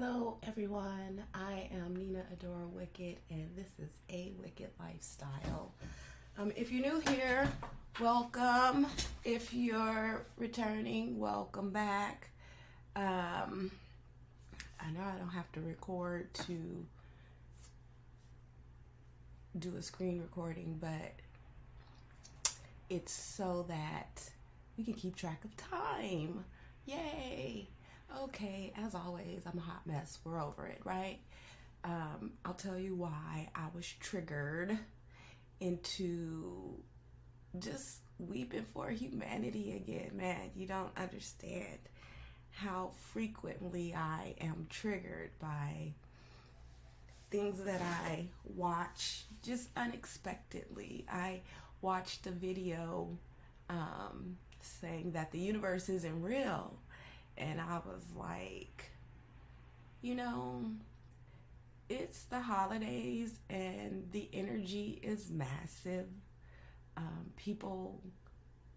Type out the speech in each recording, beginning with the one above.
Hello everyone, I am Nina Adora Wicked and this is A Wicked Lifestyle. If you're new here, welcome. If you're returning, welcome back. I know I don't have to record to do a screen recording, but it's so that we can keep track of time. Yay! Okay, as always, I'm a hot mess. We're over it, right? I'll tell you why I was triggered into just weeping for humanity again. Man, you don't understand how frequently I am triggered by things that I watch just unexpectedly. I watched a video saying that the universe isn't real. And I was like, it's the holidays and the energy is massive. People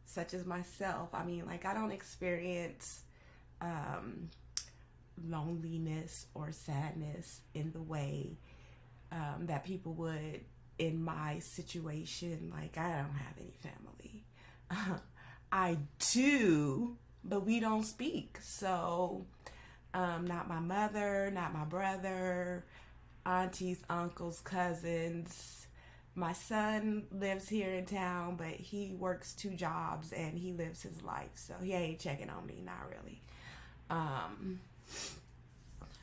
such as myself, I don't experience loneliness or sadness in the way that people would in my situation. Like, I don't have any family. I do, but we don't speak. So, not my mother, not my brother, aunties, uncles, cousins. My son lives here in town, but he works 2 jobs and he lives his life. So he ain't checking on me, not really.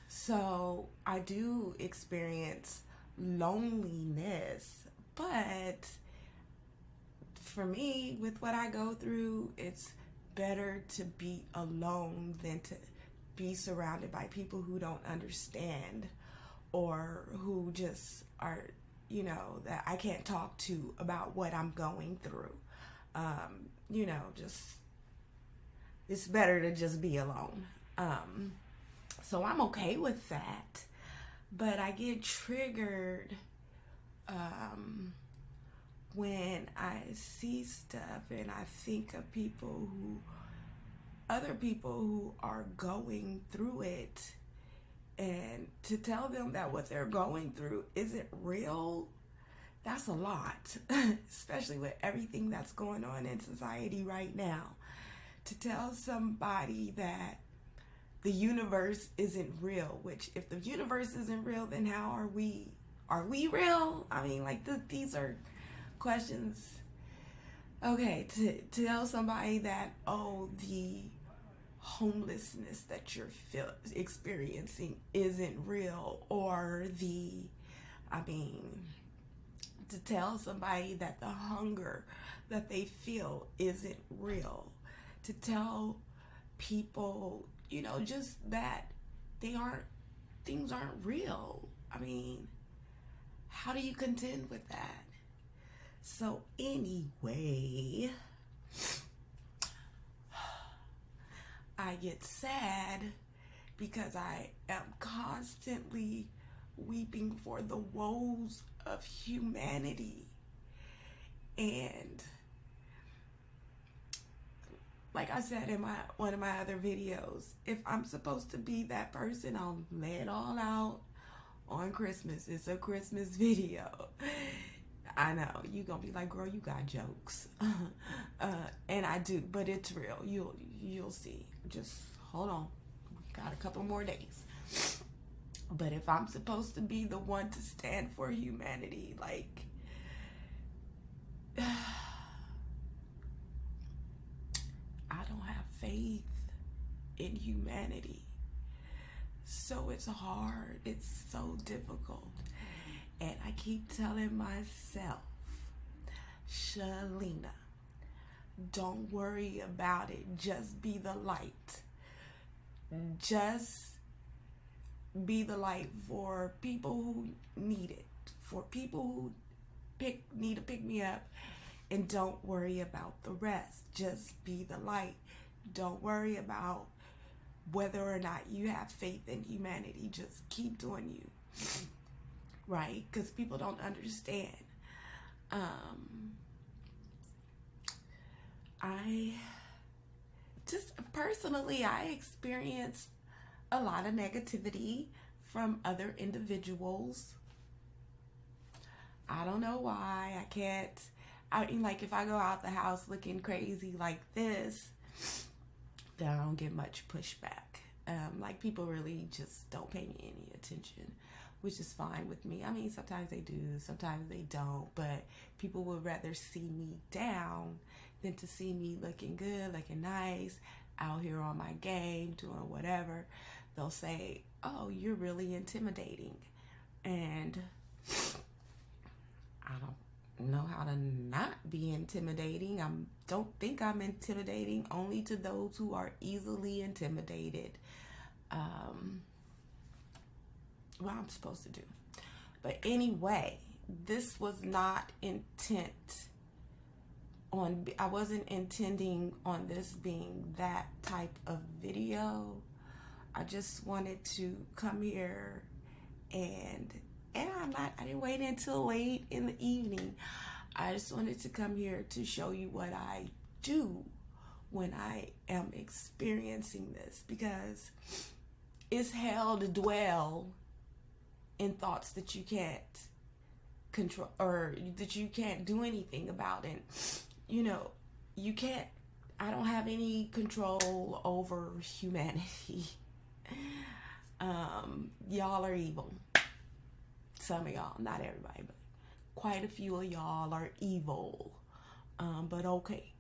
So I do experience loneliness, but for me, with what I go through, it's better to be alone than to be surrounded by people who don't understand or who just are, that I can't talk to about what I'm going through. It's better to just be alone. So I'm okay with that, but I get triggered when I see stuff and I think of other people who are going through it, and to tell them that what they're going through isn't real, that's a lot, especially with everything that's going on in society right now. To tell somebody that the universe isn't real, which if the universe isn't real, then how are we? Are we real? These are questions. Okay, to tell somebody that, the homelessness that you're experiencing isn't real, or to tell somebody that the hunger that they feel isn't real, to tell people, just that things aren't real. How do you contend with that? So anyway, I get sad because I am constantly weeping for the woes of humanity. And like I said in one of my other videos, if I'm supposed to be that person, I'll lay it all out on Christmas. It's a Christmas video. I know you're gonna be like, girl, you got jokes. And I do, but it's real. You'll see. Just hold on. We got a couple more days. But if I'm supposed to be the one to stand for humanity, I don't have faith in humanity. So it's hard. It's so difficult. And I keep telling myself, Shalina, don't worry about it. Just be the light. Just be the light for people who need it. For people who need to pick me up. And don't worry about the rest. Just be the light. Don't worry about whether or not you have faith in humanity. Just keep doing you. Right? Because people don't understand. I just personally, I experienced a lot of negativity from other individuals. I don't know why. I can't. Like if I go out the house looking crazy like this, then I don't get much pushback. Like people really just don't pay me any attention, which is fine with me. I mean, sometimes they do, sometimes they don't, but people would rather see me down than to see me looking good, looking nice, out here on my game, doing whatever. They'll say, oh, you're really intimidating. And I don't know how to not be intimidating. I don't think I'm intimidating, only to those who are easily intimidated. What I'm supposed to do. But anyway, this was not I wasn't intending on this being that type of video. I just wanted to come here and I didn't wait until late in the evening. I just wanted to come here to show you what I do when I am experiencing this, because it's hell to dwell in thoughts that you can't control or that you can't do anything about. And I don't have any control over humanity. Y'all are evil. Some of y'all, not everybody, but quite a few of y'all are evil. But okay.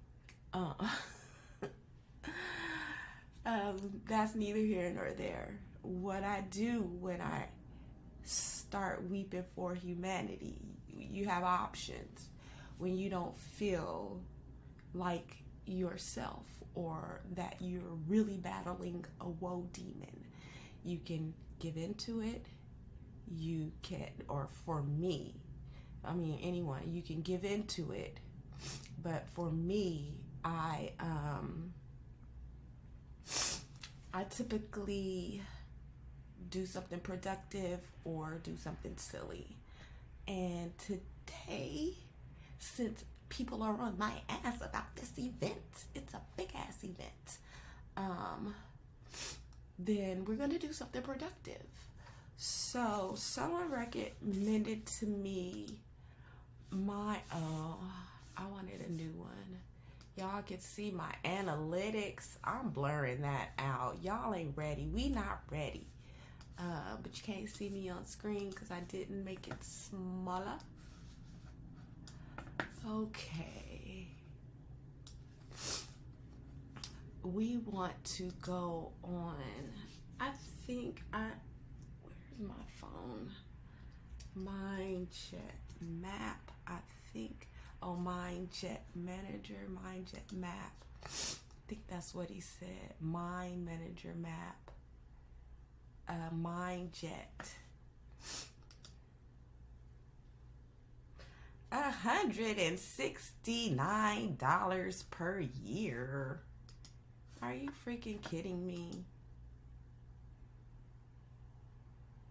That's neither here nor there. What I do when I start weeping for humanity, you have options when you don't feel like yourself or that you're really battling a woe demon. You can give into it. You can, or for me, I mean anyone, you can give into it. But for me, I typically do something productive or do something silly. And today, since people are on my ass about this event, it's a big ass event, then we're gonna do something productive. So someone recommended to me I wanted a new one. Y'all can see my analytics. I'm blurring that out. Y'all ain't ready. We not ready. But you can't see me on screen because I didn't make it smaller. Okay. We want to go on. Where's my phone? MindJet map, I think. Oh, MindJet manager, MindJet map. I think that's what he said. Mind manager map. MindJet. $169 per year. Are you freaking kidding me?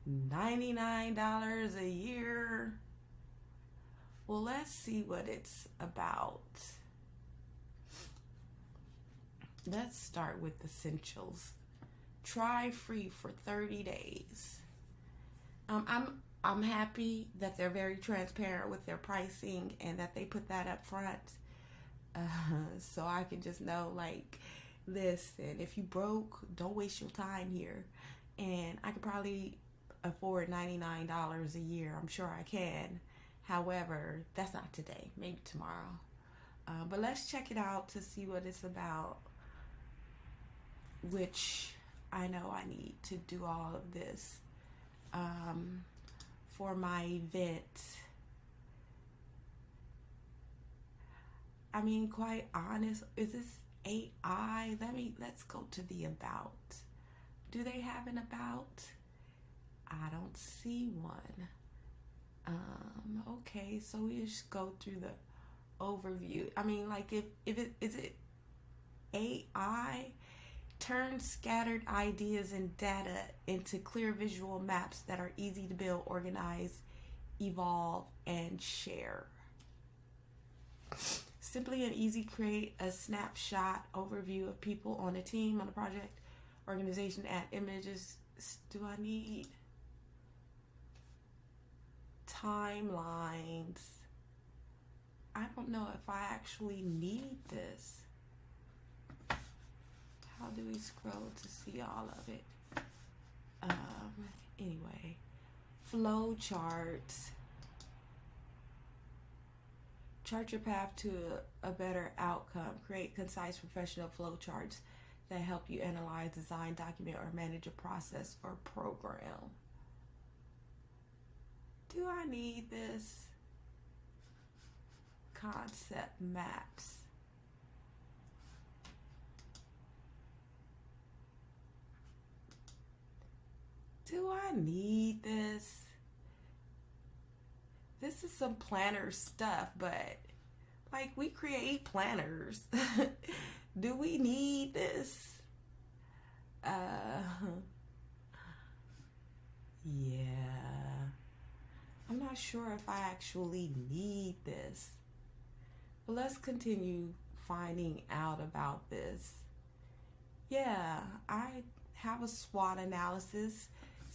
$99 a year. Well, let's see what it's about. Let's start with essentials. Try free for 30 days. I'm happy that they're very transparent with their pricing and that they put that up front. So I can just know, like, listen, if you broke, don't waste your time here. And I could probably afford $99 a year. I'm sure I can. However, that's not today. Maybe tomorrow. But let's check it out to see what it's about. Which I know I need to do all of this for my event. I mean, quite honest, is this AI? Let's go to the about. Do they have an about? I don't see one. Okay, so we just go through the overview. I mean, like, is it AI? Turn scattered ideas and data into clear visual maps that are easy to build, organize, evolve, and share. Simply and easy, create a snapshot overview of people on a team, on a project, organization, add images. Do I need timelines? I don't know if I actually need this. How do we scroll to see all of it? Anyway, flow charts. Chart your path to a better outcome. Create concise professional flow charts that help you analyze, design, document, or manage a process or program. Do I need this? Concept maps. Do I need this? This is some planner stuff, but like, we create planners. Do we need this? Yeah. I'm not sure if I actually need this. But let's continue finding out about this. Yeah, I have a SWOT analysis.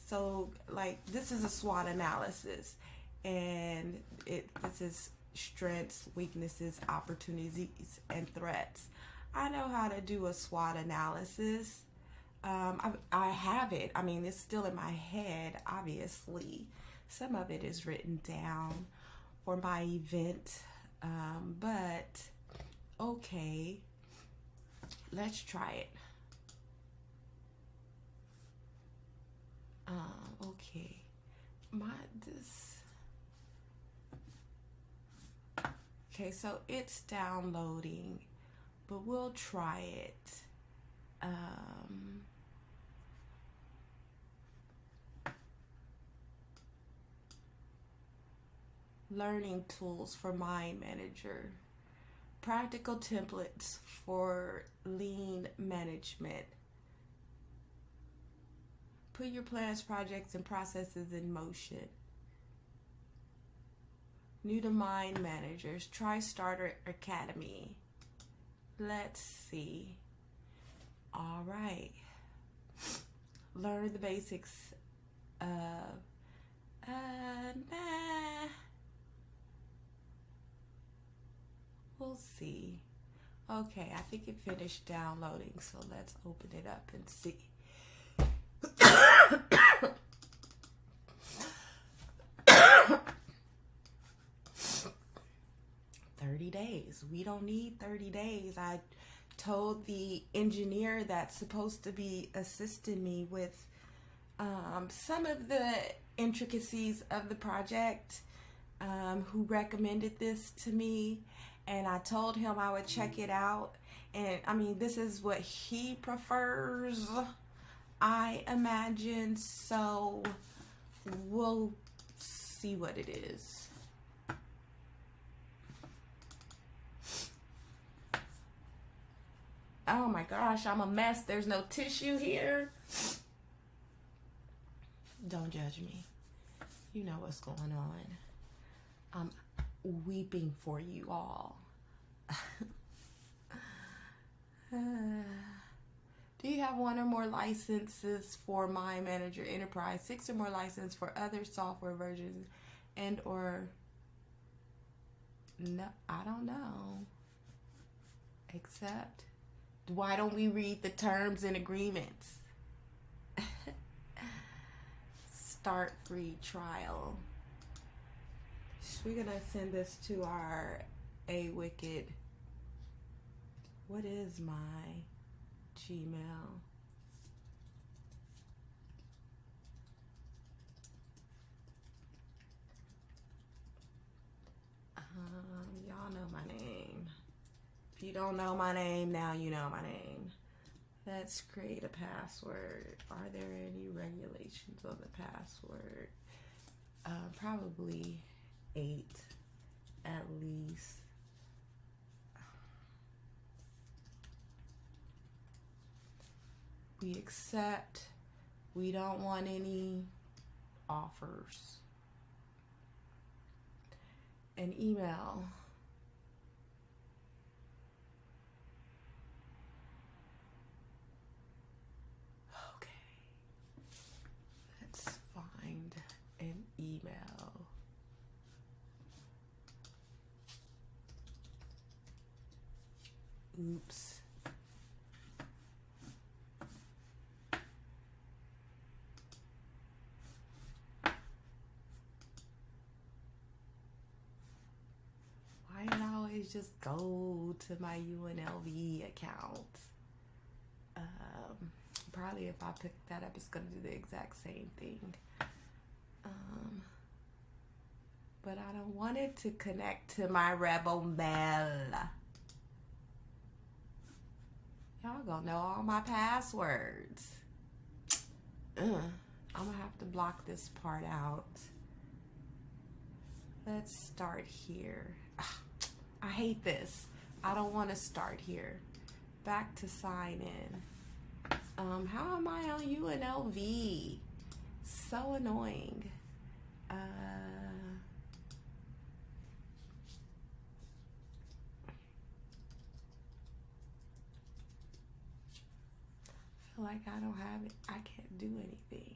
So, like, this is a SWOT analysis. And this is strengths, weaknesses, opportunities, and threats. I know how to do a SWOT analysis. I have it. I mean, it's still in my head, obviously. Some of it is written down for my event. But, okay. Let's try it. Okay. Okay, so it's downloading, but we'll try it. Learning tools for Mind Manager. Practical templates for lean management. Put your plans, projects, and processes in motion. New to Mind Managers. Try Starter Academy. Let's see. All right. Learn the basics of we'll see. Okay, I think it finished downloading, so let's open it up and see. 30 days. We don't need 30 days. I told the engineer that's supposed to be assisting me with some of the intricacies of the project, who recommended this to me, and I told him I would check it out. And I mean, this is what he prefers, I imagine, so we'll see what it is. Oh my gosh, I'm a mess. There's no tissue here. Don't judge me. You know what's going on. I'm weeping for you all. Do you have one or more licenses for Mind Manager Enterprise, 6 or more licenses for other software versions, and or no, I don't know. Except, why don't we read the terms and agreements? Start free trial. We're gonna send this to our Wicked. What is my Gmail? Y'all know my name. If you don't know my name, now you know my name. Let's create a password. Are there any regulations on the password? Probably 8 at least. We accept. We don't want any offers. An email. always just go to my UNLV account. Probably if I pick that up, it's going to do the exact same thing. But I don't want it to connect to my Rebel Mail. Y'all gonna know all my passwords. I'm gonna have to block this part out. Let's start here. I hate this. I don't want to start here. Back to sign in. How am I on UNLV? So annoying. I feel like I don't have it. I can't do anything.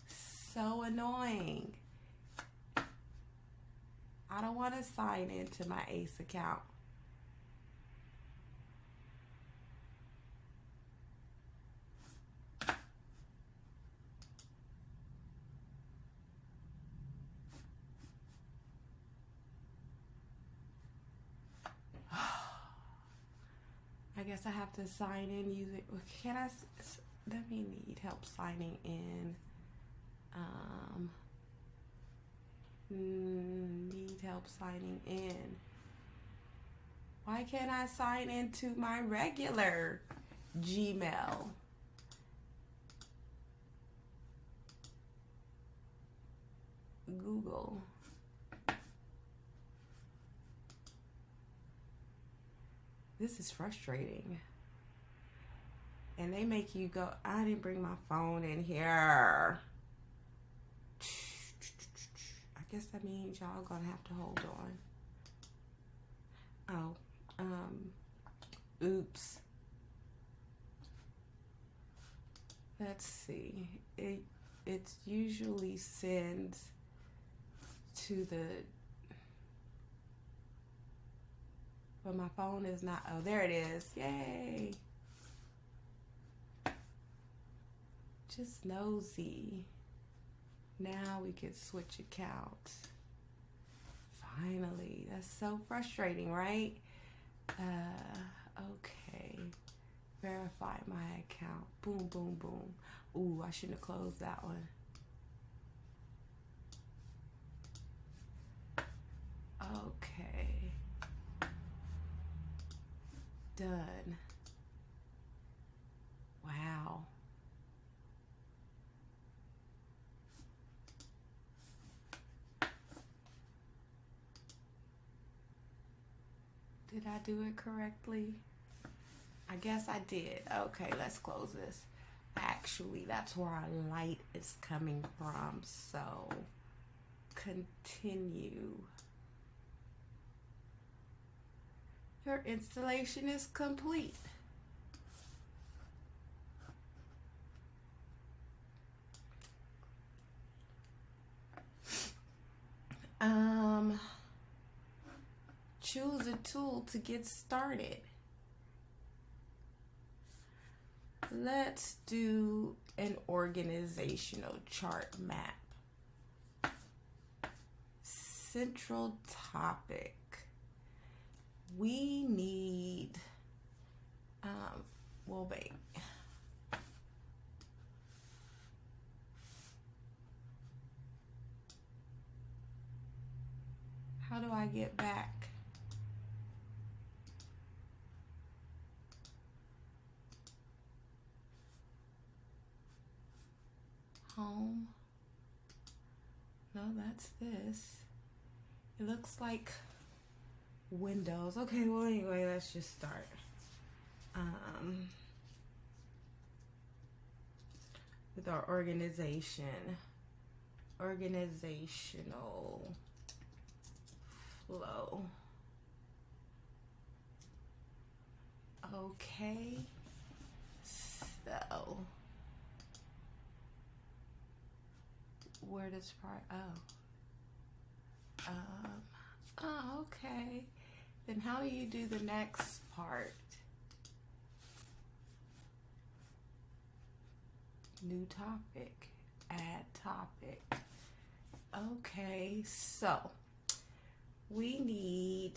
So annoying. I don't want to sign into my ACE account. I guess I have to sign in using. Can I? Let me need help signing in. Need help signing in. Why can't I sign into my regular Gmail? Google. This is frustrating. And they make you go, I didn't bring my phone in here. I guess that means y'all gonna have to hold on. Oops. Let's see. It usually sends to the, but my phone is not, oh, there it is. Yay. Just nosy. Now we could switch accounts. Finally. That's so frustrating, right? Okay. Verify my account. Boom, boom, boom. Ooh, I shouldn't have closed that one. Okay. Done. Wow. Did I do it correctly? I guess I did. Okay, let's close this. Actually, that's where our light is coming from. So, continue. Your installation is complete. Choose a tool to get started. Let's do an organizational chart map. Central topic. We need, well, wait. How do I get back? Home. No, that's this. It looks like Windows. Okay, well, anyway, let's just start. With our organizational flow. Okay, so where does part? Okay. Then how do you do the next part? New topic, add topic. Okay, so we need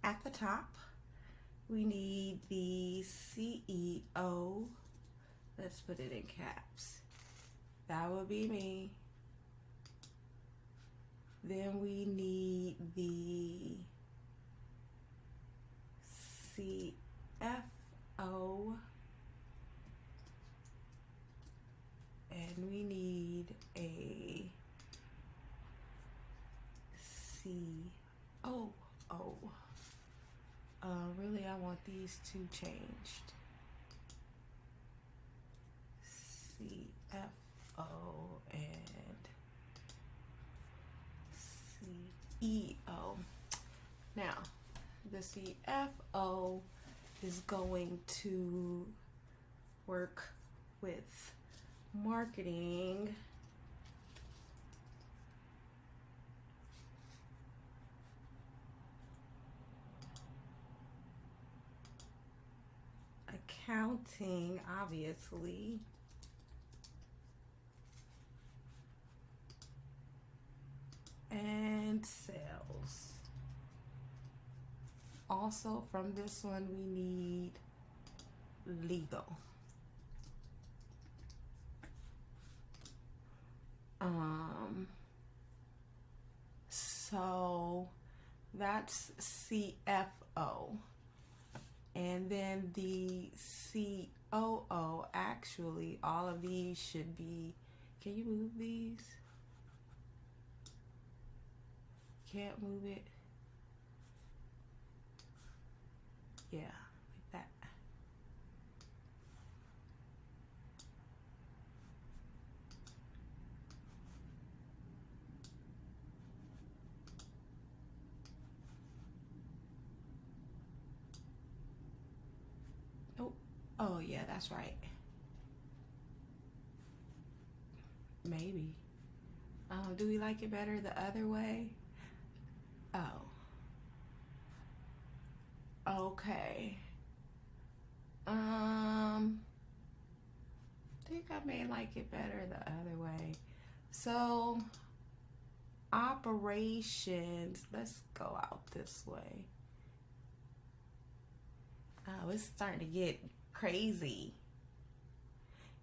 at the top, we need the CEO. Let's put it in caps. That would be me. Then we need the CFO. And we need a COO. Really, I want these two changed. CFO and CEO. Now, the CFO is going to work with marketing, accounting, obviously, and sales. Also, from this one, we need legal. So that's CFO. And then the COO, actually, all of these should be, can you move these? Can't move it. Yeah, like that. Nope. Oh, yeah, that's right. Maybe. Do we like it better the other way? Oh. Okay. I think I may like it better the other way. So, operations, let's go out this way. Oh, it's starting to get crazy.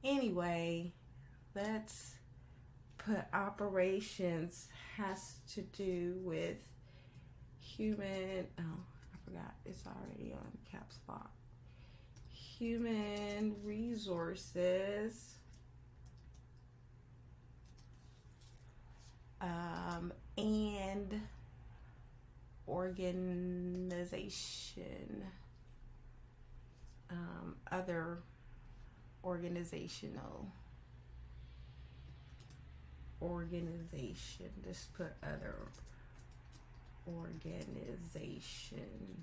Anyway, let's put operations has to do with human, oh, I forgot, it's already on caps lock. Human resources, and organization, other organization, just put other organization.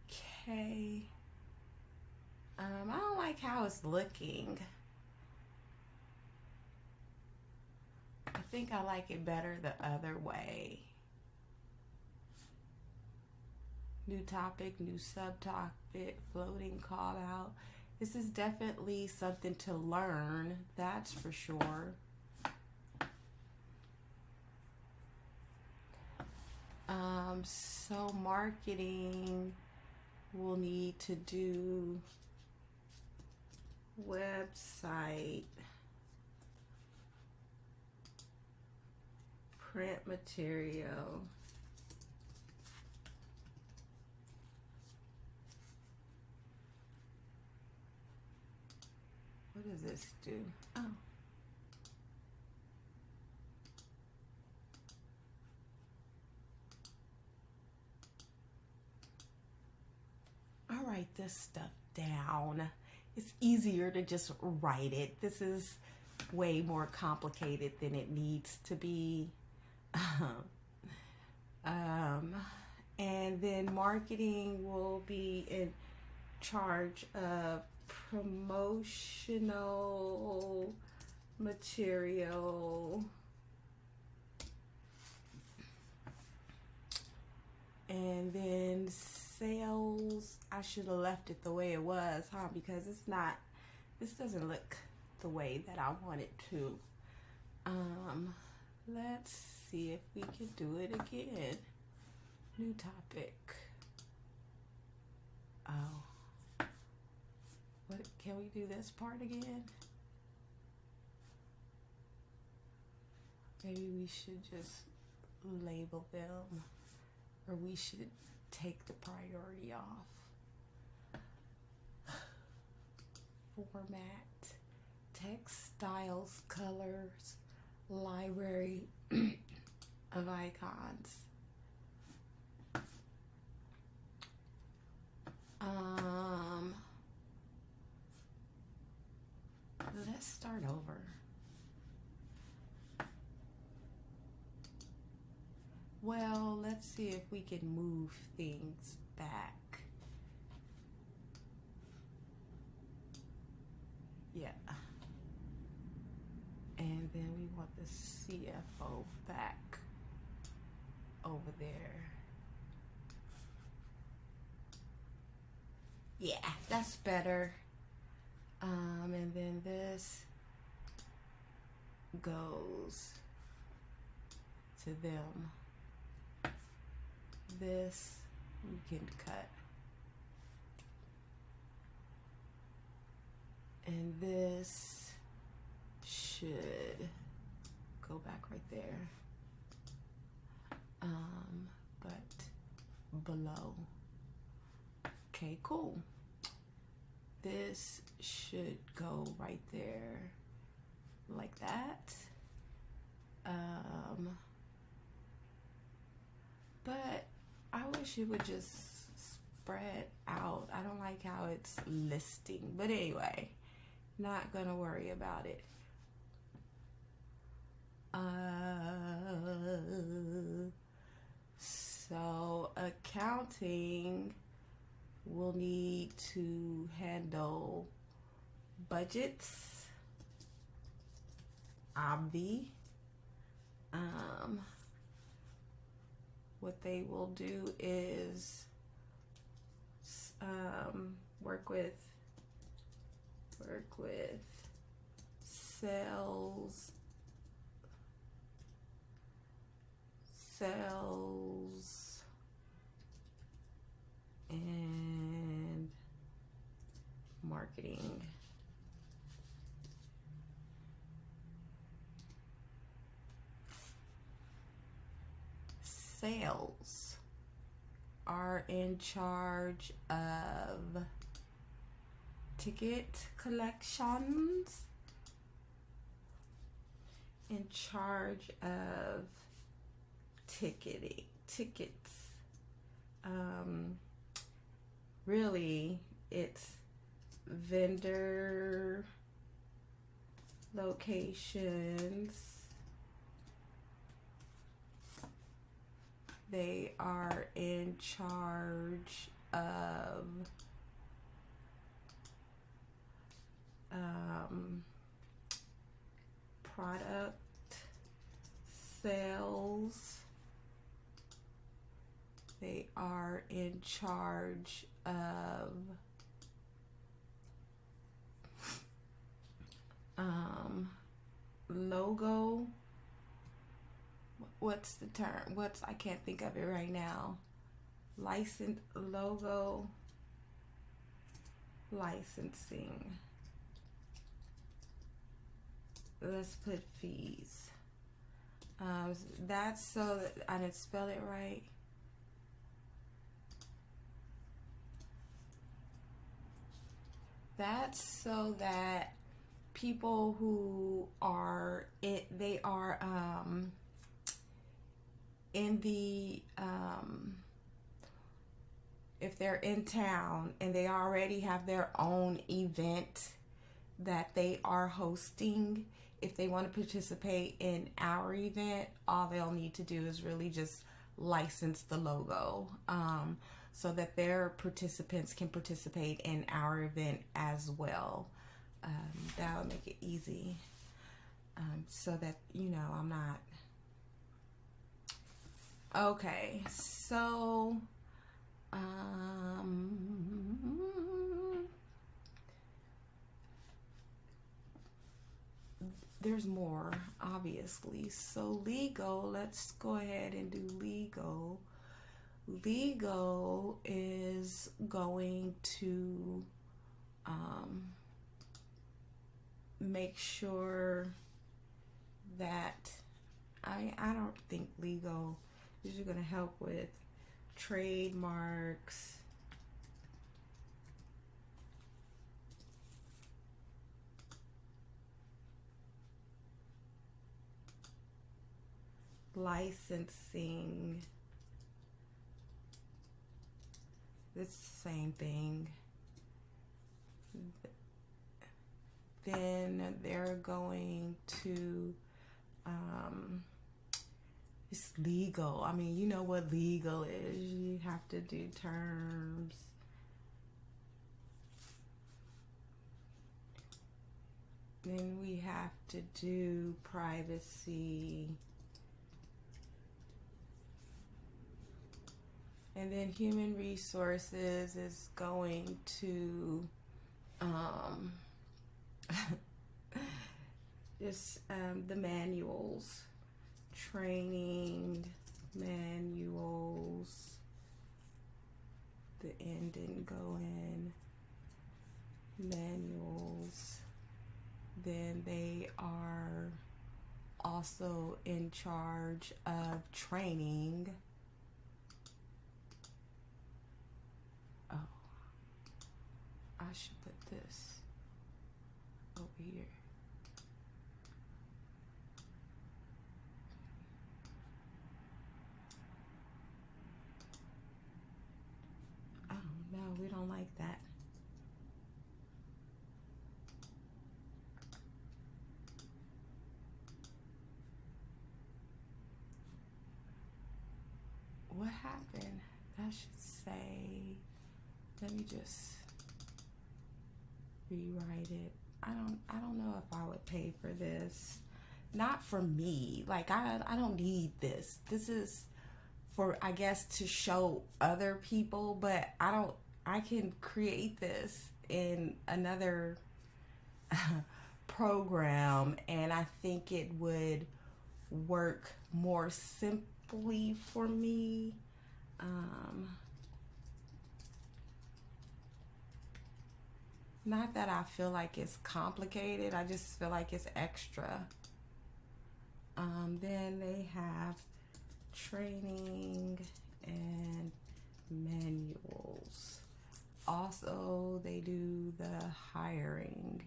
Okay. I don't like how it's looking. I think I like it better the other way. New topic, new subtopic, floating call out. This is definitely something to learn, that's for sure. So marketing will need to do website, print material, what does this do? Oh. I'll write this stuff down. It's easier to just write it. This is way more complicated than it needs to be. And then marketing will be in charge of promotional material, and then sales, I should have left it the way it was, huh? Because it's not this doesn't look the way that I want it to. Let's see if we can do it again. New topic. Oh. What, can we do this part again? Maybe we should just label them, or we should take the priority off. Format, text, styles, colors, library of icons. Let's start over. Well, let's see if we can move things back. Yeah. And then we want the CFO back over there. Yeah, that's better. And then this goes to them. This we can cut. And this should go back right there. But below. Okay, cool. This should go right there like that. But I wish it would just spread out. I don't like how it's listing. But anyway, not gonna worry about it. So accounting will need to handle budgets, obvi. What they will do is work with sales and marketing. Sales are in charge of ticket collections, in charge of tickets. Really, it's vendor locations. They are in charge of product sales. They are in charge of logo. What's the term? I can't think of it right now. Logo licensing. Let's put fees. That's so that I didn't spell it right. That's so that people who are in the if they're in town and they already have their own event that they are hosting, if they want to participate in our event, all they'll need to do is really just license the logo, so that their participants can participate in our event as well. That would make it easy, so that, you know, I'm not. Okay, so there's more, obviously. So legal, let's go ahead and do legal. Legal is going to make sure that I don't think legal is going to help with trademarks, licensing. It's the same thing. Then they're going to it's legal. I mean, you know what legal is. You have to do terms. Then we have to do privacy. And then human resources is going to just the manuals, training manuals. The N didn't go in. Manuals. Then they are also in charge of training. Oh, I should put this over here. Oh no, we don't like that. What happened? That should say, let me just rewrite it. I don't know if I would pay for this. Not for me. Like I don't need this. This is for, I guess, to show other people, but I can create this in another program, and I think it would work more simply for me. Not that I feel like it's complicated, I just feel like it's extra. Then they have training and manuals. Also, they do the hiring.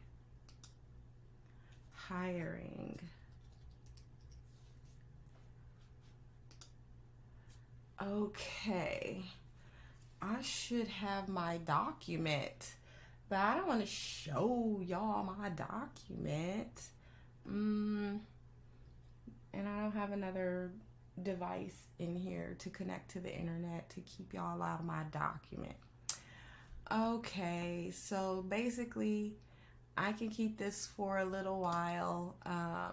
Okay, I should have my document, but I don't want to show y'all my document. And I don't have another device in here to connect to the internet to keep y'all out of my document. Okay, so basically I can keep this for a little while. I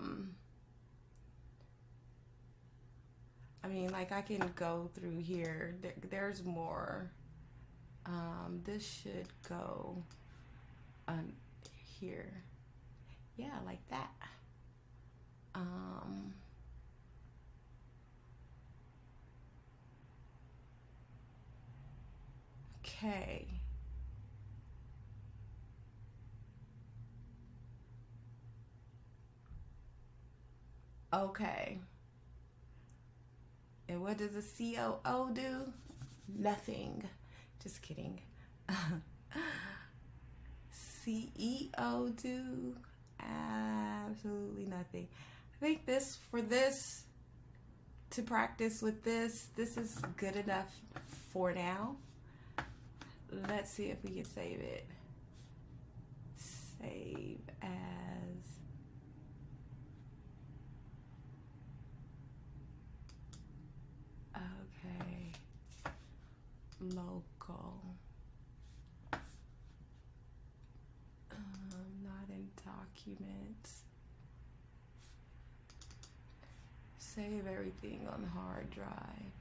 mean, like, I can go through here. There's more. This should go here. Yeah, like that. Okay. Okay. And what does a COO do? Nothing. Just kidding. CEO do absolutely nothing. I think this, for this, to practice with this is good enough for now. Let's see if we can save it. Save as. Okay. Local. Not in documents. Save everything on the hard drive.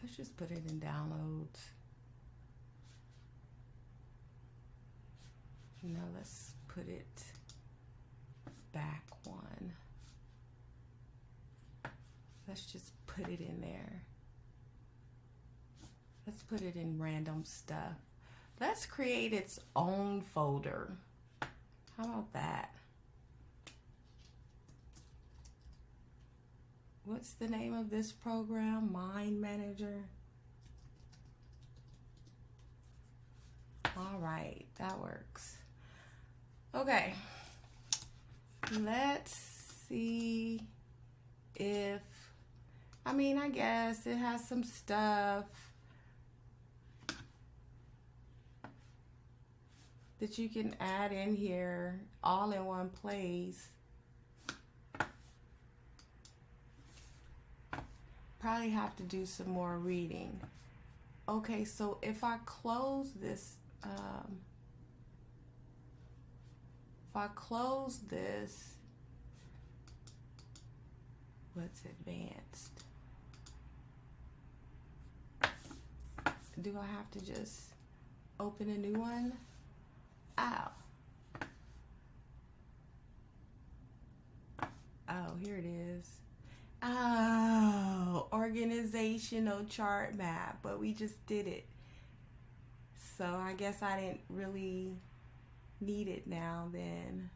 Let's just put it in downloads. No, let's put it back one. Let's just put it in there. Let's put it in random stuff. Let's create its own folder. How about that? What's the name of this program? Mind Manager. All right, that works. Okay, let's see if, I guess it has some stuff that you can add in here all in one place. Probably have to do some more reading. Okay, so if I close this, what's advanced? Do I have to just open a new one? Oh. Oh, here it is. Oh, organizational chart map, but we just did it. So I guess I didn't really need it now then.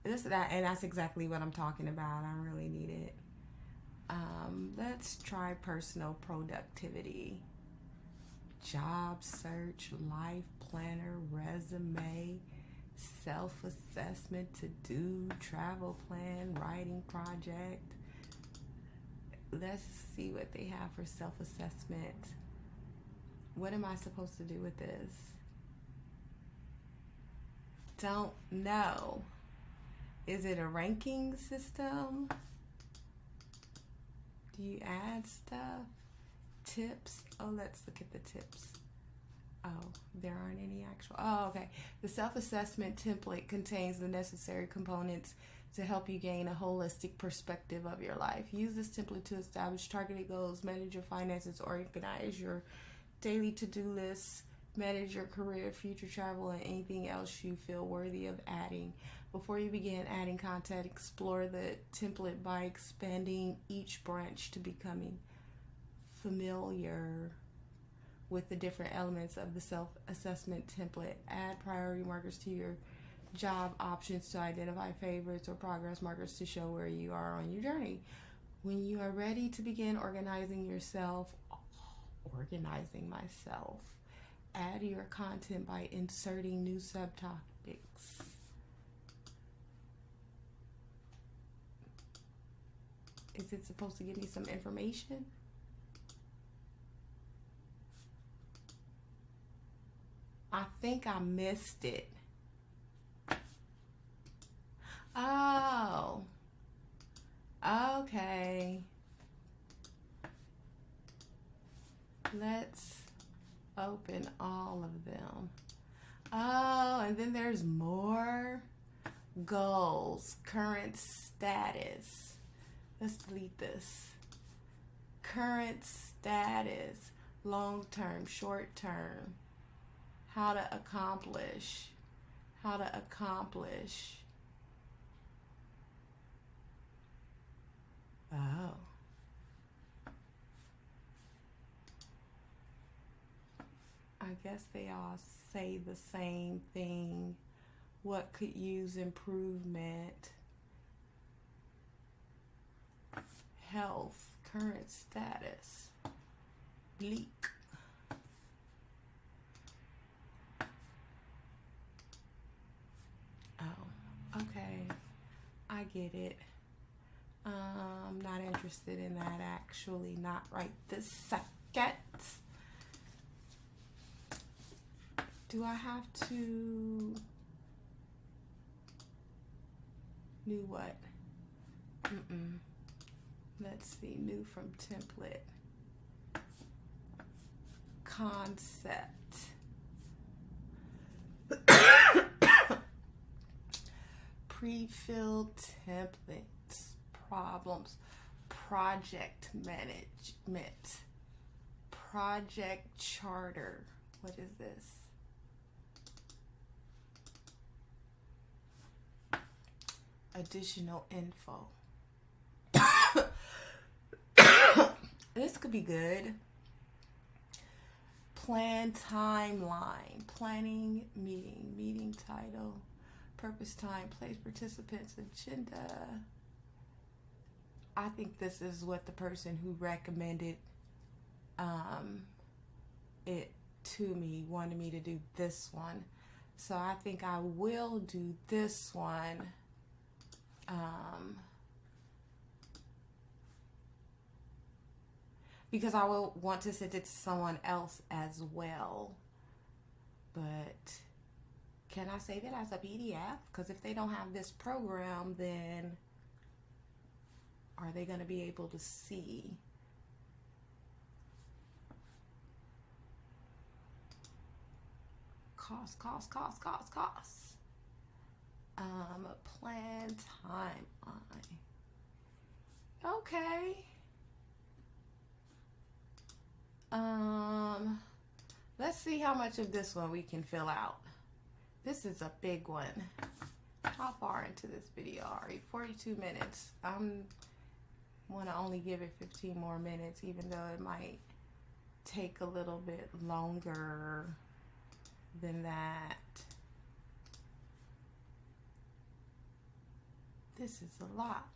And that's exactly what I'm talking about. I don't really need it. Let's try personal productivity. Job search, life planner, resume, self-assessment, to-do, travel plan, writing project. Let's see what they have for self-assessment. What am I supposed to do with this? Don't know. Is it a ranking system? Do you add stuff? Tips? Oh, let's look at the tips. Oh, there aren't any actual. Oh, okay. The self-assessment template contains the necessary components to help you gain a holistic perspective of your life. Use this template to establish targeted goals, manage your finances, organize your daily to-do lists, manage your career, future travel, and anything else you feel worthy of adding. Before you begin adding content, explore the template by expanding each branch to becoming familiar with the different elements of the self-assessment template. Add priority markers to your job options to identify favorites or progress markers to show where you are on your journey. When you are ready to begin organizing myself, add your content by inserting new subtopics. Is it supposed to give me some information? I think I missed it. Oh. Okay. Let's open all of them. Oh, and then there's more goals. Current status. Let's delete this. Current status. Long term, short term. How to accomplish. How to accomplish. Oh. I guess they all say the same thing. What could use improvement? Health, current status, bleak. Oh, okay. I get it. I'm not interested in that actually, not right this second. Do I have to new what? Let's see, new from template. Concept. Pre-filled templates. Problems. project management, project charter. What is this? Additional info. This could be good. Plan timeline, planning meeting title, purpose, time, place, participants, agenda. I think this is what the person who recommended it to me wanted me to do this one. So I think I will do this one. Because I will want to send it to someone else as well. But can I save it as a PDF? Because if they don't have this program, then are they going to be able to see? Cost. Plan timeline. Okay. Let's see how much of this one we can fill out. This is a big one. How far into this video are you? 42 minutes. Want to only give it 15 more minutes, even though it might take a little bit longer than that. This is a lot.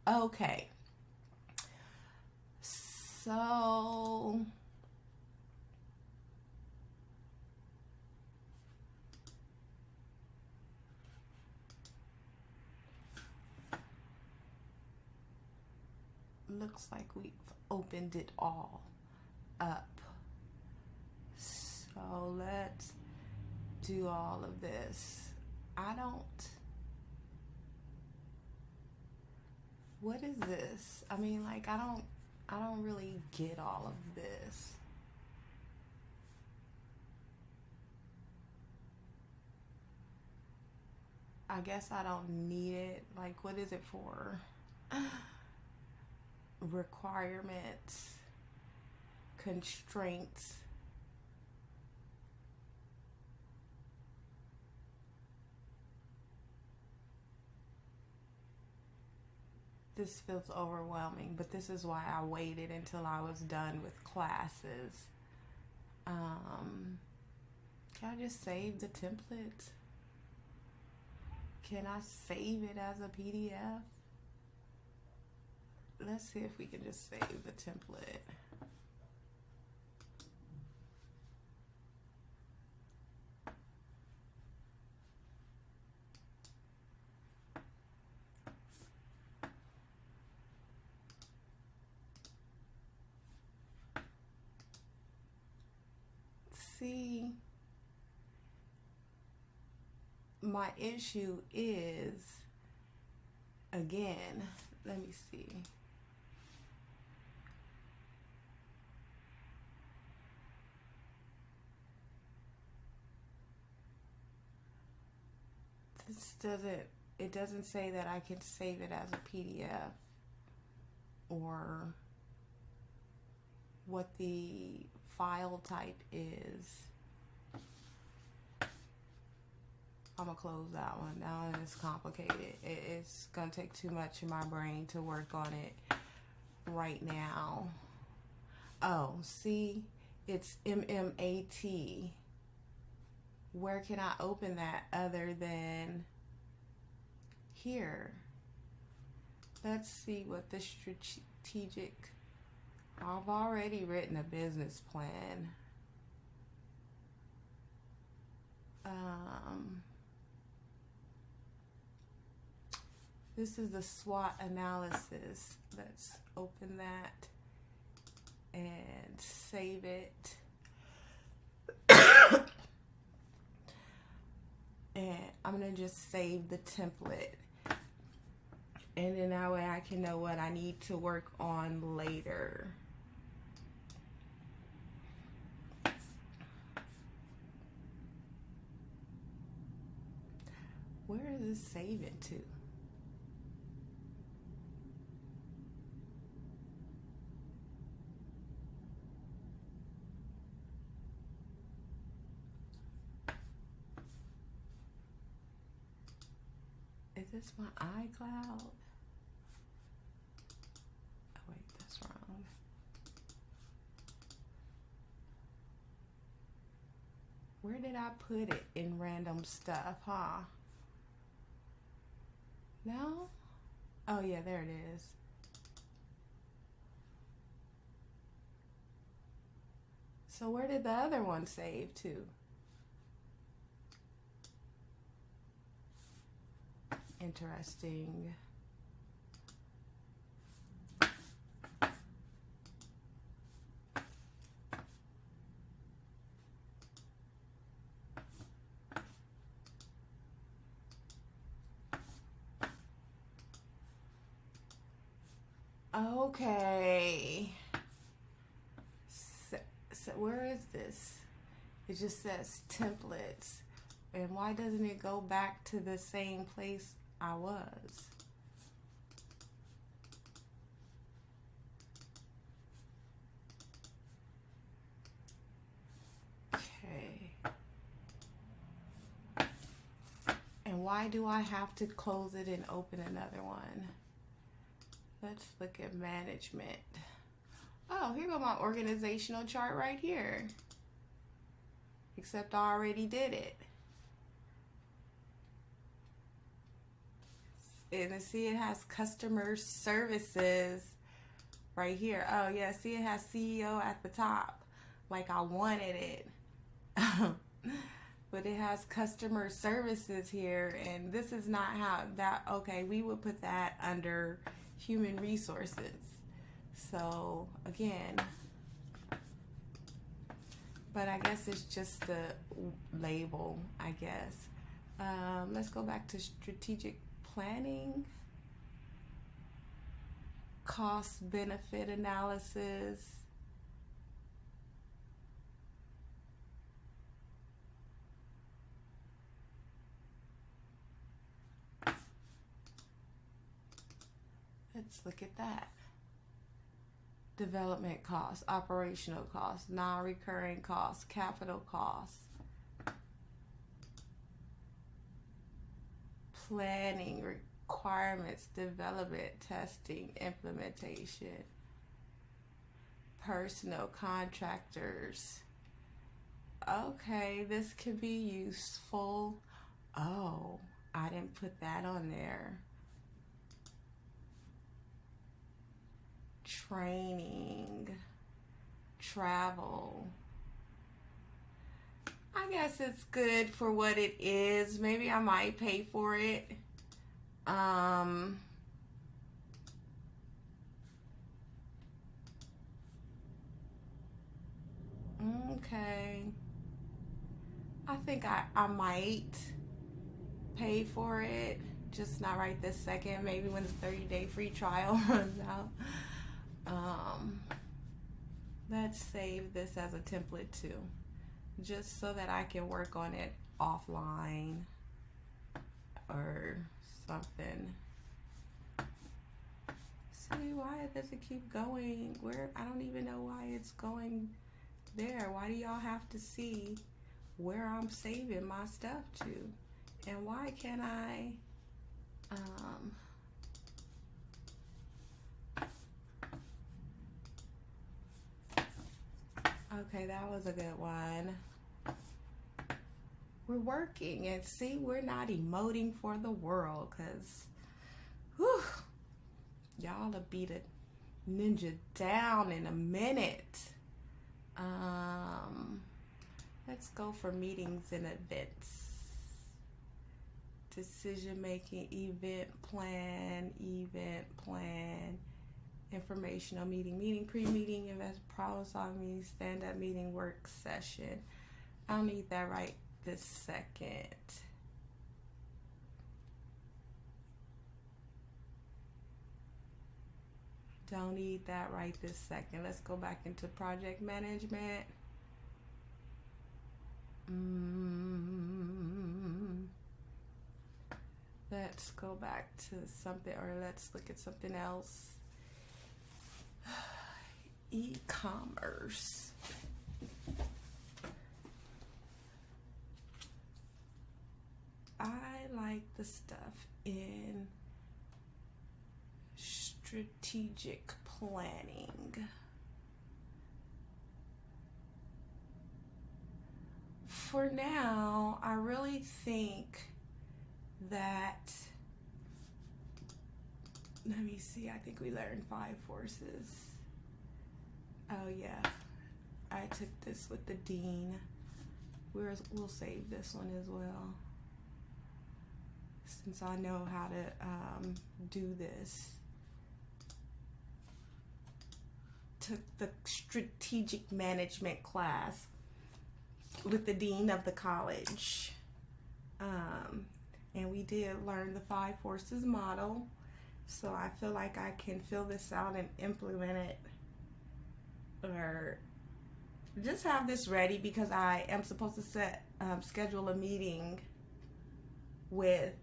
Okay. So looks like we've opened it all up. So let's do all of this. What is this? I mean, like, I don't really get all of this. I guess I don't need it. Like, what is it for? Requirements, constraints. This feels overwhelming, but this is why I waited until I was done with classes. Can I just save the template? Can I save it as a PDF? Let's see if we can just save the template. See, my issue is, again, let me see. It doesn't say that I can save it as a PDF or what the file type is. I'm gonna close that one. That one is complicated. It's gonna take too much in my brain to work on it right now. Oh, see, it's MMAT. Where can I open that other than here? Let's see what the strategic. I've already written a business plan. This is the SWOT analysis. Let's open that and save it. And I'm gonna just save the template. And then that way I can know what I need to work on later. Where is this saving to? Is this my iCloud? Oh wait, that's wrong. Where did I put it in random stuff, huh? No? Oh yeah, there it is. So where did the other one save to? Interesting. Okay. So where is this? It just says templates. And why doesn't it go back to the same place I was? Okay. And why do I have to close it and open another one? Let's look at management. Oh, here go my organizational chart right here. Except I already did it. And see, it has customer services right here. Oh yeah, see, it has CEO at the top, like I wanted it. But it has customer services here, and this is not how that, okay, we would put that under human resources. So again, but I guess it's just the label, I guess. Let's go back to strategic planning, cost benefit analysis. Let's look at that. Development costs, operational costs, non-recurring costs, capital costs, planning, requirements, development, testing, implementation, personal contractors. Okay, this could be useful. Oh, I didn't put that on there. Training, travel. I guess it's good for what it is. Maybe I might pay for it. Okay. I think I might pay for it. Just not right this second. Maybe when the 30-day free trial runs out. Let's save this as a template too, just so that I can work on it offline or something. See, why does it keep going? Where, I don't even know why it's going there. Why do y'all have to see where I'm saving my stuff to? And why can't I okay, that was a good one. We're working, and see, we're not emoting for the world, because y'all will beat a ninja down in a minute. Let's go for meetings and events. Decision making, event plan, informational meeting, pre-meeting, invest, problem solving meeting, stand-up meeting, work session. I don't need that right this second. Don't need that right this second. Let's go back into project management. let's go back to something, or let's look at something else. E-commerce. I like the stuff in strategic planning. For now, I really think that, let me see, I think we learned 5 forces. Oh yeah, I took this with the dean. We'll save this one as well, since I know how to do this. Took the strategic management class with the dean of the college. And we did learn the 5 forces model. So I feel like I can fill this out and implement it, or just have this ready, because I am supposed to schedule a meeting with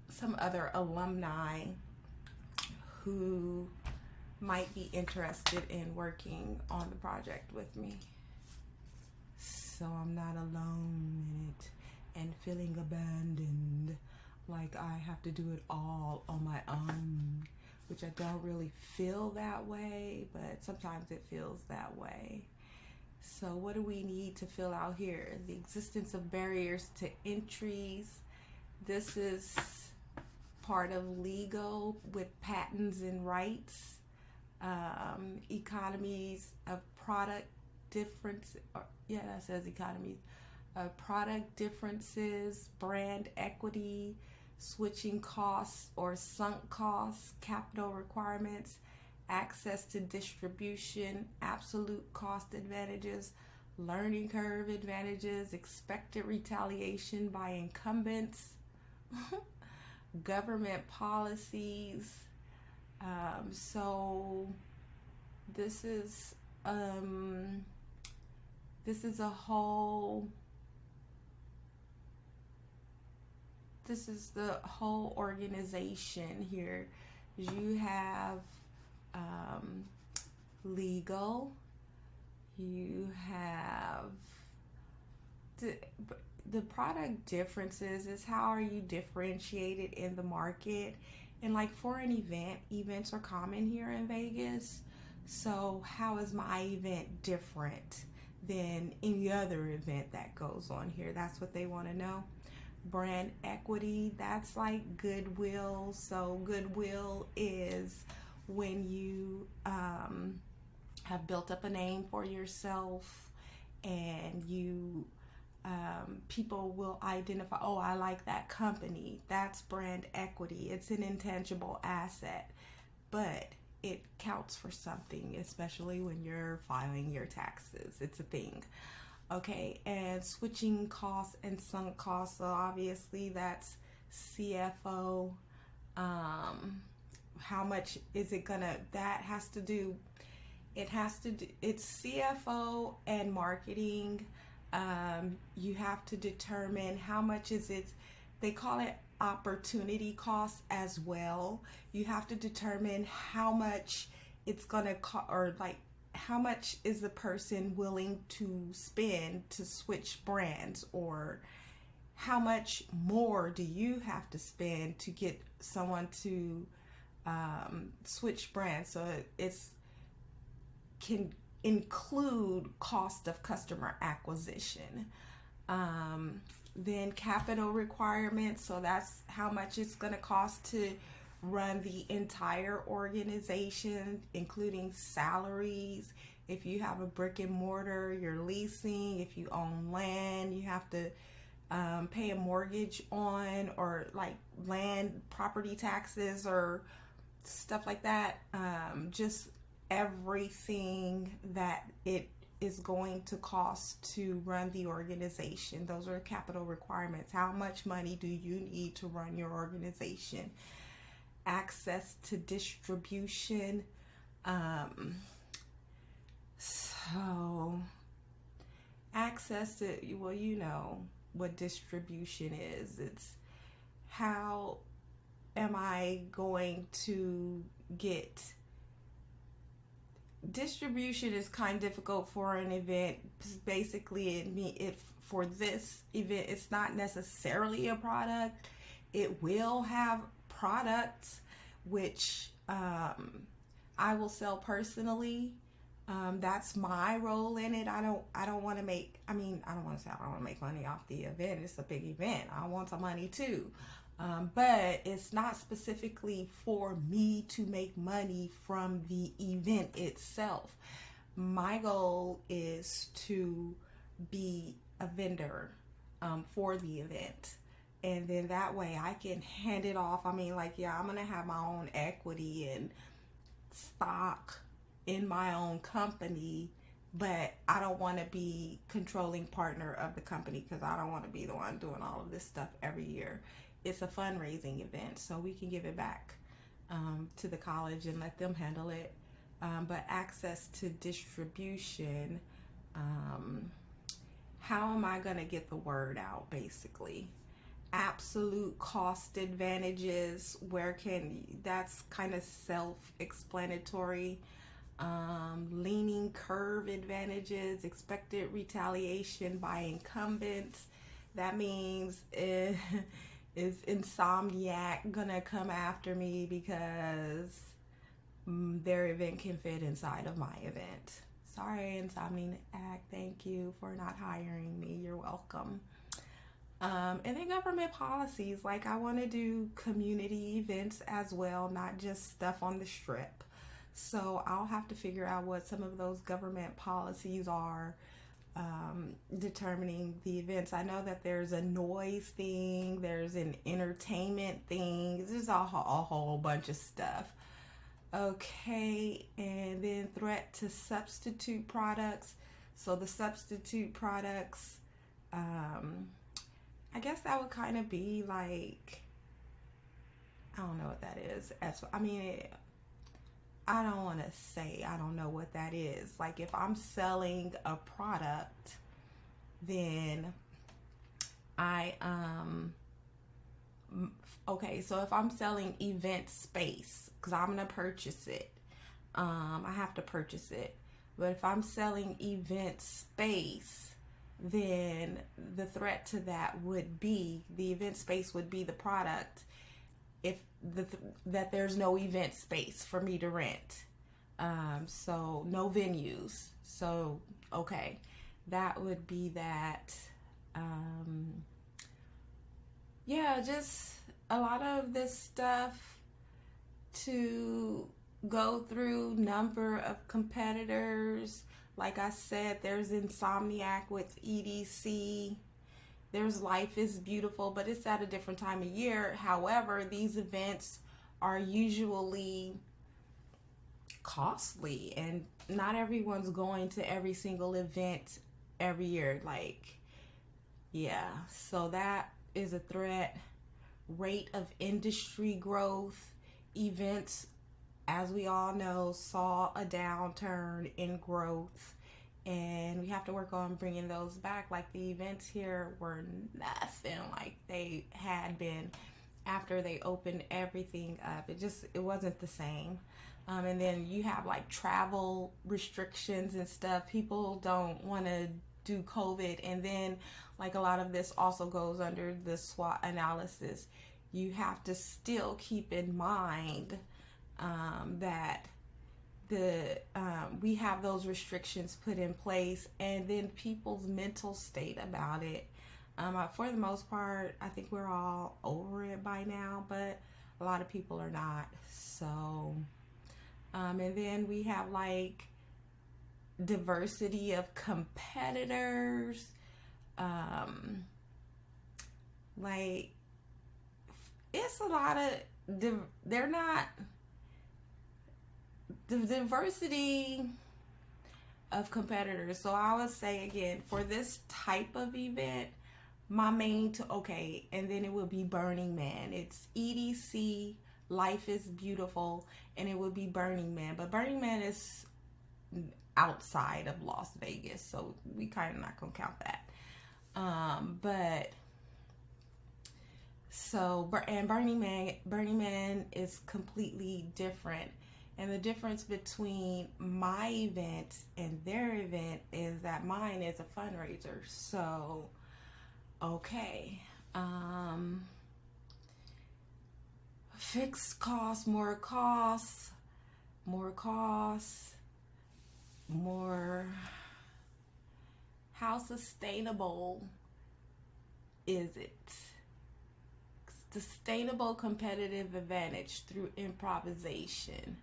some other alumni who might be interested in working on the project with me. So I'm not alone in it and feeling abandoned, like I have to do it all on my own, which I don't really feel that way, but sometimes it feels that way. So what do we need to fill out here? The existence of barriers to entries. This is part of legal with patents and rights. Economies of product difference, yeah, that says economies. Product differences, brand equity, switching costs or sunk costs, capital requirements, access to distribution, absolute cost advantages, learning curve advantages, expected retaliation by incumbents, government policies. So this is a whole, this is the whole organization here. You have legal, you have the product differences is how are you differentiated in the market. And like for an event, events are common here in Vegas. So how is my event different than any other event that goes on here? That's what they want to know. Brand equity, that's like goodwill. So goodwill is when you have built up a name for yourself, and you people will identify, oh, I like that company. That's brand equity. It's an intangible asset, but it counts for something, especially when you're filing your taxes. It's a thing. Okay, and switching costs and sunk costs. So obviously that's CFO. How much is it gonna, that has to do, it's CFO and marketing. You have to determine how much is it, they call it opportunity costs as well. You have to determine how much it's gonna cost, or like how much is the person willing to spend to switch brands, or how much more do you have to spend to get someone to switch brands. So it's can include cost of customer acquisition. Then capital requirements, so that's how much it's going to cost to run the entire organization, including salaries. If you have a brick and mortar, you're leasing. If you own land, you have to pay a mortgage on, or like land property taxes or stuff like that. Just everything that it is going to cost to run the organization. Those are capital requirements. How much money do you need to run your organization? Access to distribution. So access to, well, you know what distribution is. It's how am I going to get distribution? Is kind of difficult for an event. Basically, for this event, it's not necessarily a product. It will have products which I will sell personally. That's my role in it. I don't want to make, I don't want to say I don't want to make money off the event. It's a big event. I want some money too. But it's not specifically for me to make money from the event itself. My goal is to be a vendor for the event. And then that way I can hand it off. I'm going to have my own equity and stock in my own company, but I don't want to be controlling partner of the company, because I don't want to be the one doing all of this stuff every year. It's a fundraising event, so we can give it back to the college and let them handle it. But access to distribution, how am I going to get the word out, basically? Absolute cost advantages, that's kind of self-explanatory. Leaning curve advantages, expected retaliation by incumbents. That means is Insomniac gonna come after me because their event can fit inside of my event? Sorry, Insomniac, thank you for not hiring me. You're welcome. And then government policies, like I want to do community events as well, not just stuff on the strip. So I'll have to figure out what some of those government policies are, determining the events. I know that there's a noise thing, there's an entertainment thing, there's a whole bunch of stuff. Okay, and then threat to substitute products. So the substitute products, I guess that would kind of be like, I don't know what that is. I don't want to say I don't know what that is. Like if I'm selling a product, then okay, so if I'm selling event space, because I'm going to purchase it, I have to purchase it. But if I'm selling event space, then the threat to that would be, the event space would be the product. If that there's no event space for me to rent, so no venues. So okay, that would be that. Yeah, just a lot of this stuff to go through. Number of competitors. Like I said, there's Insomniac with EDC. There's Life is Beautiful, but it's at a different time of year. However, these events are usually costly, and not everyone's going to every single event every year. Yeah, so that is a threat. Rate of industry growth. Events, as we all know, saw a downturn in growth, and we have to work on bringing those back. Like the events here were nothing like they had been after they opened everything up. It wasn't the same. And then you have like travel restrictions and stuff. People don't want to do COVID. And then like a lot of this also goes under the SWOT analysis. You have to still keep in mind that we have those restrictions put in place, and then people's mental state about it. For the most part, I think we're all over it by now, but a lot of people are not. So, and then we have like diversity of competitors. Like it's a lot of they're not. The diversity of competitors. So I would say again, for this type of event, my main and then it would be Burning Man. It's EDC, Life is Beautiful, and it would be Burning Man. But Burning Man is outside of Las Vegas, so we kind of not gonna count that. But So, and Burning Man is completely different. And the difference between my event and their event is that mine is a fundraiser. So, okay. Fixed costs, more costs, more costs, more. How sustainable is it? Sustainable competitive advantage through improvisation.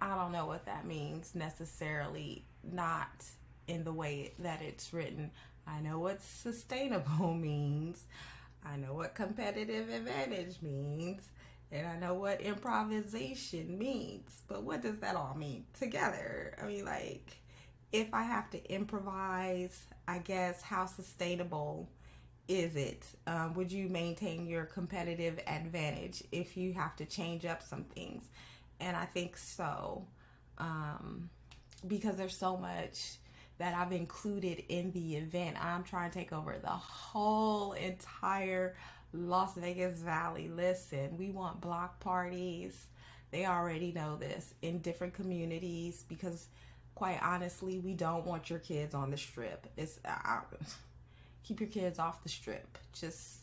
I don't know what that means necessarily, not in the way that it's written. I know what sustainable means. I know what competitive advantage means. And I know what improvisation means. But what does that all mean together? I mean, like, if I have to improvise, I guess, how sustainable is it? Would you maintain your competitive advantage if you have to change up some things? And I think so, because there's so much that I've included in the event. I'm trying to take over the whole entire Las Vegas Valley. Listen, we want block parties. They already know this in different communities because, quite honestly, we don't want your kids on the strip. Keep your kids off the strip. Just,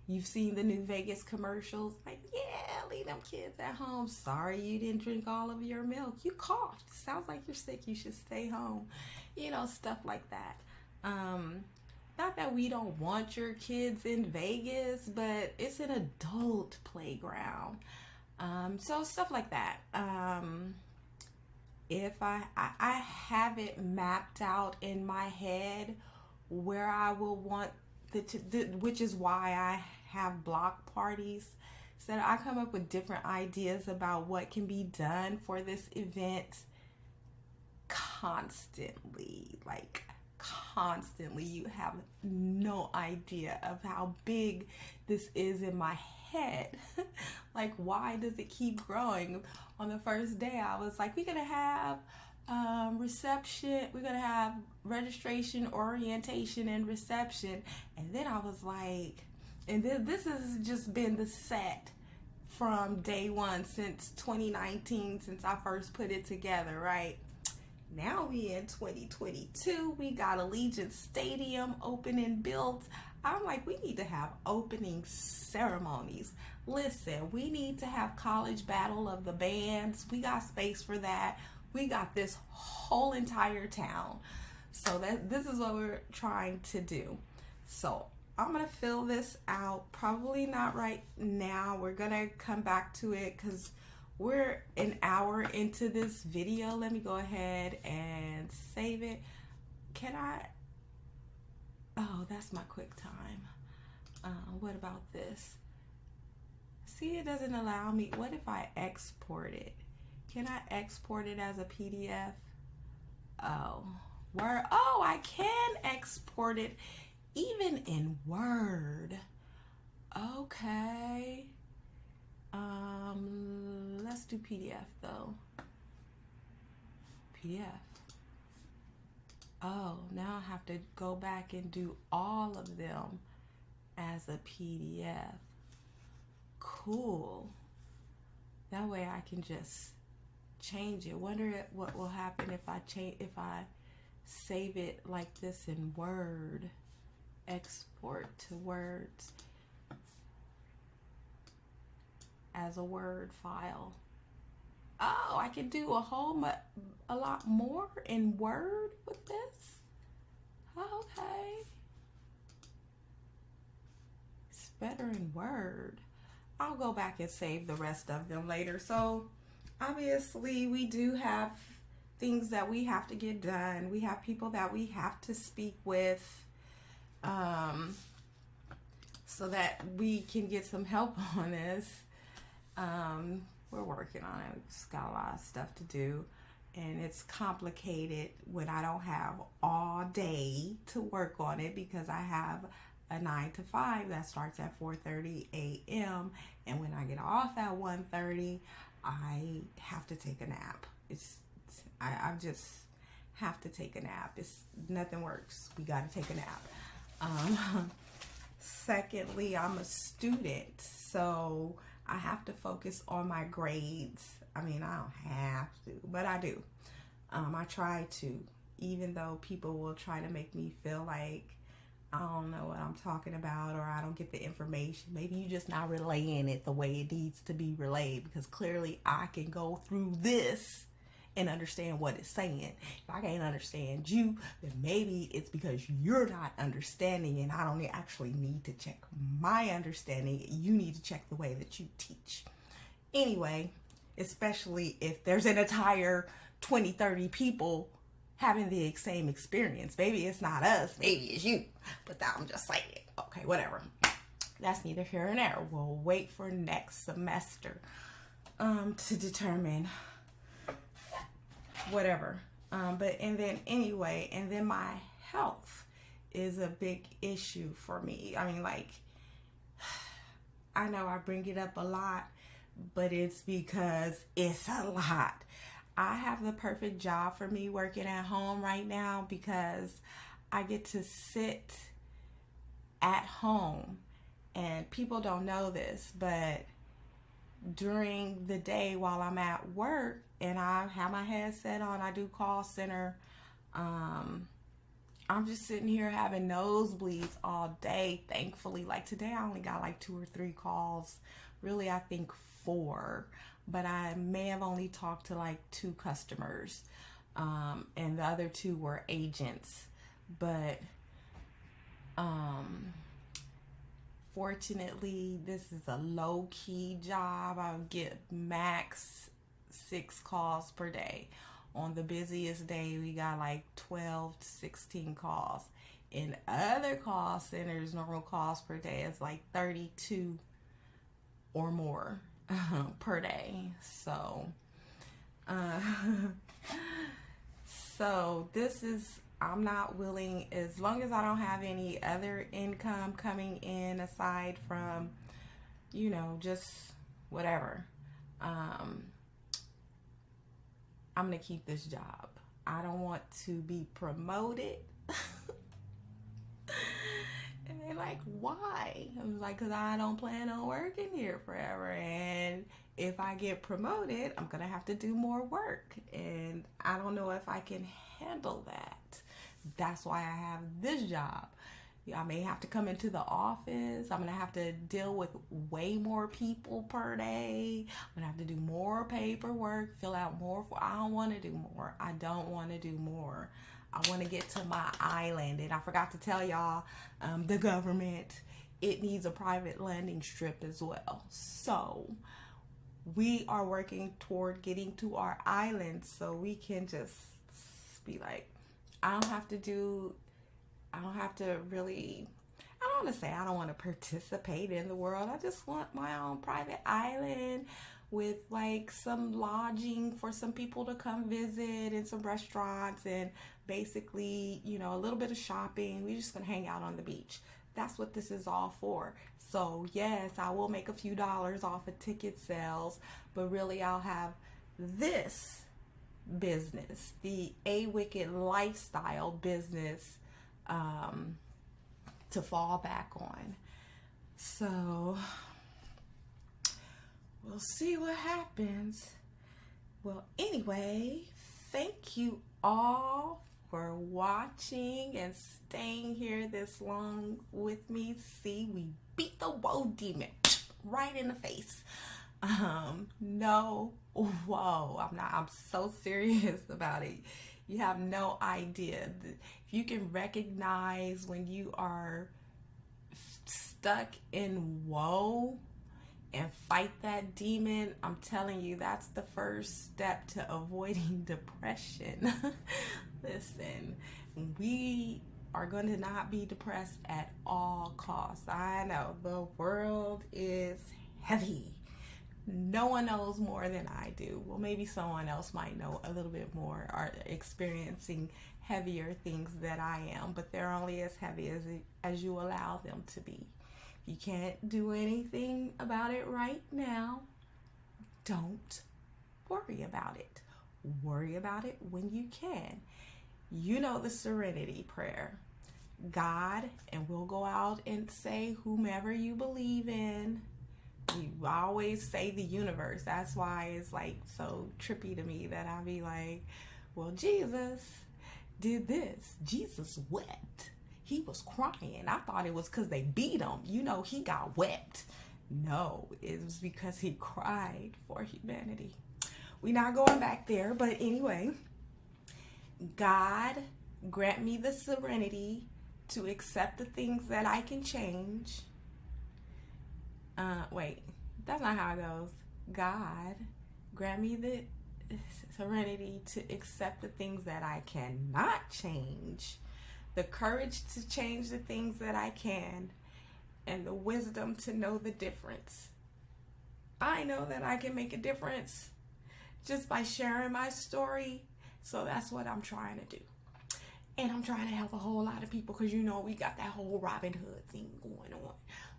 you've seen the new Vegas commercials. Like, yeah, leave them kids at home. Sorry you didn't drink all of your milk. You coughed. Sounds like you're sick. You should stay home. You know, stuff like that. Not that we don't want your kids in Vegas, but it's an adult playground. So stuff like that. If I have it mapped out in my head where I will want which is why I have block parties. So that I come up with different ideas about what can be done for this event constantly. Like, constantly. You have no idea of how big this is in my head. Like, why does it keep growing? On the first day, I was like, we're going to have reception, we're gonna have registration, orientation, and reception. And then I was like, and this has just been the set from day one since 2019, since I first put it together, right? Now we in 2022, we got Allegiant Stadium open and built. I'm like, we need to have opening ceremonies. Listen, we need to have college battle of the bands. We got space for that. We got this whole entire town. So this is what we're trying to do. So I'm going to fill this out. Probably not right now. We're going to come back to it because we're an hour into this video. Let me go ahead and save it. Can I? Oh, that's my quick time. What about this? See, it doesn't allow me. What if I export it? Can I export it as a PDF? Oh, Word. Oh, I can export it even in Word. Okay. Let's do PDF though. PDF. Oh, now I have to go back and do all of them as a PDF. Cool. That way I can just change it. Wonder what will happen if I save it like this in Word. Export to Words as a Word file. Oh, I can do a lot more in Word with this. Okay. It's better in Word. I'll go back and save the rest of them later. So obviously we do have things that we have to get done. We have people that we have to speak with, so that we can get some help on this. We're working on it. We've just got a lot of stuff to do, and it's complicated when I don't have all day to work on it because I have a 9 to 5 that starts at 4:30 a.m. and when I get off at 1:30, I have to take a nap. I just have to take a nap. Nothing works. We got to take a nap. Secondly, I'm a student, so I have to focus on my grades. I mean, I don't have to, but I do. I try to, even though people will try to make me feel like I don't know what I'm talking about or I don't get the information. Maybe you just not relaying it the way it needs to be relayed, because clearly I can go through this and understand what it's saying. If I can't understand you, then maybe it's because you're not understanding and I don't actually need to check my understanding. You need to check the way that you teach. Anyway, especially if there's an entire 20, 30 people having the same experience. Maybe it's not us, maybe it's you. But I'm just saying, okay, whatever. That's neither here nor there. We'll wait for next semester to determine whatever. And then my health is a big issue for me. I mean, like, I know I bring it up a lot, but it's because it's a lot. I have the perfect job for me working at home right now because I get to sit at home. And people don't know this, but during the day while I'm at work and I have my headset on, I do call center. I'm just sitting here having nosebleeds all day. Thankfully, like today I only got like 2 or 3 calls. Really, I think 4. But I may have only talked to like 2 customers, and the other 2 were agents. But fortunately, this is a low-key job. I get max 6 calls per day. On the busiest day, we got like 12 to 16 calls. In other call centers, normal calls per day is like 32 or more per day. So this is, I'm not willing, as long as I don't have any other income coming in aside from, you know, just whatever, I'm gonna keep this job. I don't want to be promoted. And they're like, why? I was like, because I don't plan on working here forever. And if I get promoted, I'm going to have to do more work. And I don't know if I can handle that. That's why I have this job. I may have to come into the office. I'm going to have to deal with way more people per day. I'm going to have to do more paperwork, fill out more. I don't want to do more. I don't want to do more. I want to get to my island. And I forgot to tell y'all, the government, it needs a private landing strip as well. So we are working toward getting to our island so we can just be like, I don't have to really, I don't want to say I don't want to participate in the world. I just want my own private island with like some lodging for some people to come visit and some restaurants and basically, you know, a little bit of shopping. We're just gonna hang out on the beach. That's what this is all for. So yes, I will make a few dollars off of ticket sales, but really I'll have this business, the A Wicked lifestyle business, to fall back on. So we'll see what happens. Well, anyway, thank you all for watching and staying here this long with me. See, we beat the woe demon right in the face. No, whoa, I'm so serious about it. You have no idea. If you can recognize when you are stuck in woe and fight that demon, I'm telling you, that's the first step to avoiding depression. Listen, we are going to not be depressed at all costs. I know the world is heavy. No one knows more than I do. Well, maybe someone else might know a little bit more, are experiencing heavier things than I am, but they're only as heavy as you allow them to be. If you can't do anything about it right now, don't worry about it. Worry about it when you can. You know the serenity prayer. God, and we'll go out and say whomever you believe in. We always say the universe. That's why it's like so trippy to me that I be like, well, Jesus did this. Jesus wept. He was crying. I thought it was because they beat him. You know, he got wept. No, it was because he cried for humanity. We're not going back there, but anyway, God, grant me the serenity to accept the things that I can change. Wait, that's not how it goes. God, grant me the serenity to accept the things that I cannot change, the courage to change the things that I can, and the wisdom to know the difference. I know that I can make a difference just by sharing my story, so that's what I'm trying to do. And I'm trying to help a whole lot of people, because you know we got that whole Robin Hood thing going on.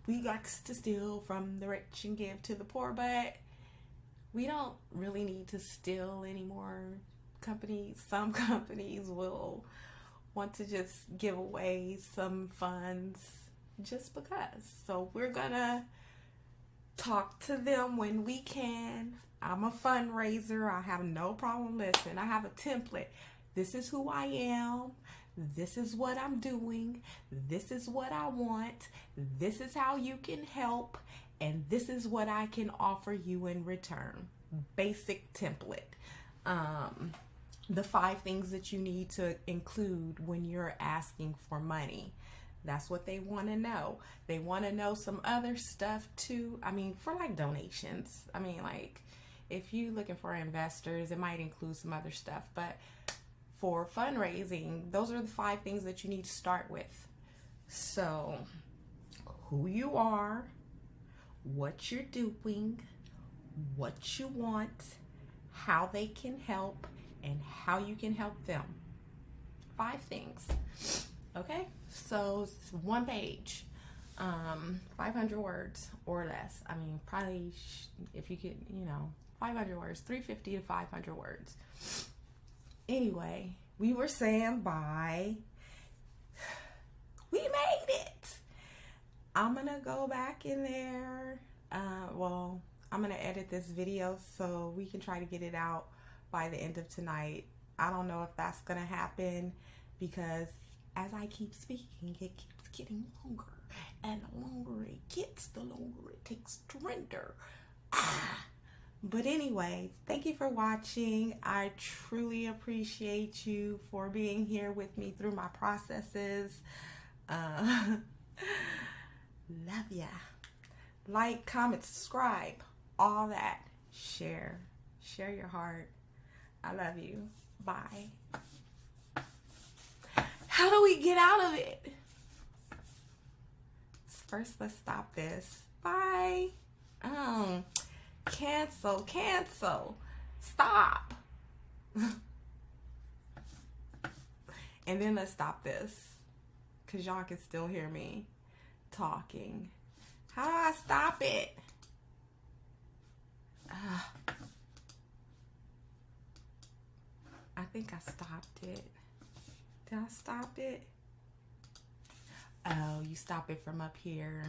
We got to steal from the rich and give to the poor, but we don't really need to steal anymore. Some companies will want to just give away some funds just because. So we're gonna talk to them when we can. I'm a fundraiser. I have no problem. Listen, I have a template. This is who I am. This is what I'm doing. This is what I want. This is how you can help. And this is what I can offer you in return. Basic template. The 5 things that you need to include when you're asking for money. That's what they want to know. They want to know some other stuff too. I mean, for like donations. I mean, like if you're looking for investors, it might include some other stuff. But for fundraising, those are the 5 things that you need to start with. So, who you are, what you're doing, what you want, how they can help, and how you can help them. 5 things. Okay? So, it's 1 page. 500 words or less. I mean, probably if you could, 500 words, 350 to 500 words. Anyway, we were saying bye. We made it. I'm going to go back in there. I'm going to edit this video so we can try to get it out by the end of tonight. I don't know if that's going to happen because as I keep speaking, it keeps getting longer. And the longer it gets, the longer it takes to render. But anyway, thank you for watching. I truly appreciate you for being here with me through my processes. Love ya. Like, comment, subscribe, all that. Share your heart. I love you. Bye. How do we get out of it? First, let's stop this. Bye. Cancel. Stop. And then let's stop this, because y'all can still hear me talking. How do I stop it? I think I stopped it. Did I stop it? Oh, you stop it from up here.